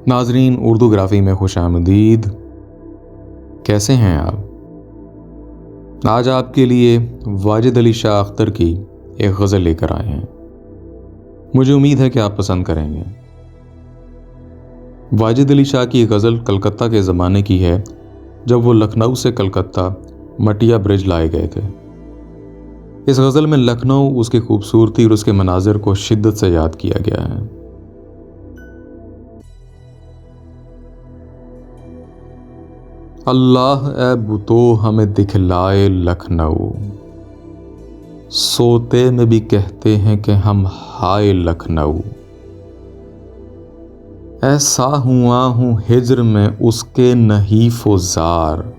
नाजरीन, उर्दू ग्राफी में खुश आमदीद। कैसे हैं आप? आज आपके लिए वाजिद अली शाह अख्तर की एक गज़ल लेकर आए हैं। मुझे उम्मीद है कि आप पसंद करेंगे। वाजिद अली शाह की गज़ल कलकत्ता के ज़माने की है, जब वो लखनऊ से कलकत्ता मटिया ब्रिज लाए गए थे। इस गज़ल में लखनऊ, उसकी खूबसूरती और उसके मनाजिर को शिद्दत से याद किया गया है। अल्लाह ए बुतो हमें दिखलाए लखनऊ, सोते में भी कहते हैं कि हम हाय लखनऊ। ऐसा हुआ हूँ हिज्र में उसके नहीफ़ो ज़ार,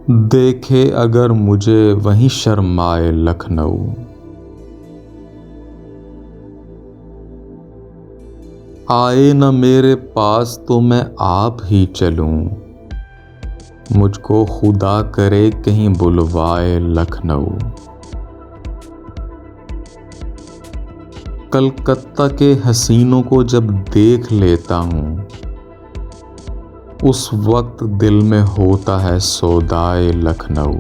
देखे अगर मुझे वहीं शर्माए लखनऊ। आए न मेरे पास तो मैं आप ही चलूं, मुझको खुदा करे कहीं बुलवाए लखनऊ। कलकत्ता के हसीनों को जब देख लेता हूँ, उस वक्त दिल में होता है सौदाए लखनऊ।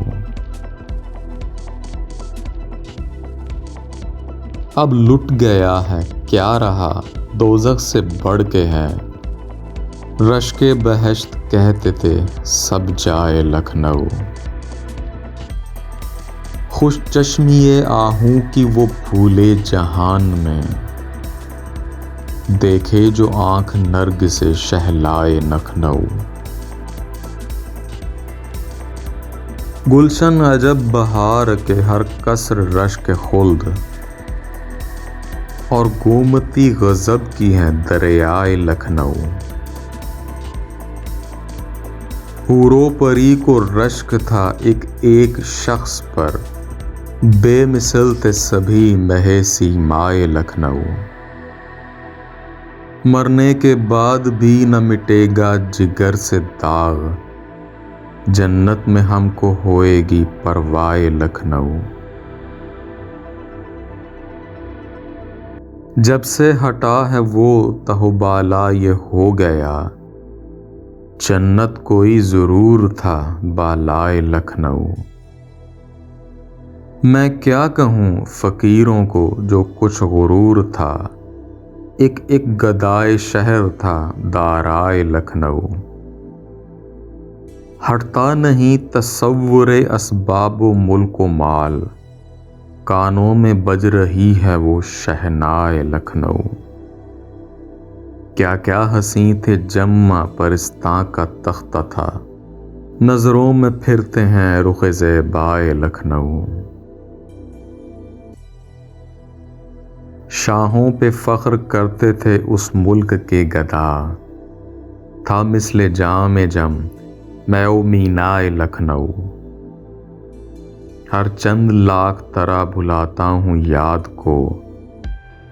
अब लुट गया है क्या रहा, दोज़ख से बढ़ के है, रश्के बहश्त कहते थे सब जाए लखनऊ। खुश चश्मिए आहूं की वो भूले जहान में, देखे जो आँख नर्ग से शहलाए लखनऊ। गुलशन अजब बहार के हर कसर रश्क खुल्द, और गोमती गजब की है दरियाए लखनऊ। हूरो परी को रश्क था एक एक शख्स पर, बेमिसल थे सभी महे सीमाए लखनऊ। मरने के बाद भी न मिटेगा जिगर से दाग, जन्नत में हमको होएगी परवाए लखनऊ। जब से हटा है वो तहोबाला ये हो गया, जन्नत कोई ज़रूर था बालाए लखनऊ। मैं क्या कहूँ फ़कीरों को जो कुछ गुरूर था, एक एक गदाए शहर था दाराए लखनऊ। हटता नहीं तसव्वुरे अस्बाबो मुल्को माल, कानों में बज रही है वो शहनाए लखनऊ। क्या क्या हसी थे जम्मा परिस्तां का तख्ता था, नजरों में फिरते हैं रुखे ज़ेबाए लखनऊ। शाहों पे फ़ख्र करते थे उस मुल्क के गदा, था मिसले जामे जम मैं मीनाए लखनऊ। हर चंद लाख तरह भुलाता हूँ याद को,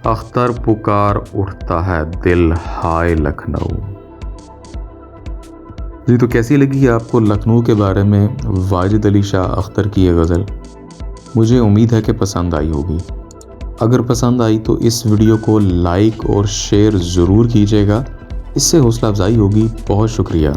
अख्तर पुकार उठता है दिल हाय लखनऊ। जी, तो कैसी लगी आपको लखनऊ के बारे में वाजिद अली शाह अख्तर की ये गज़ल? मुझे उम्मीद है कि पसंद आई होगी। अगर पसंद आई तो इस वीडियो को लाइक और शेयर ज़रूर कीजिएगा, इससे हौसला अफजाई होगी। बहुत शुक्रिया।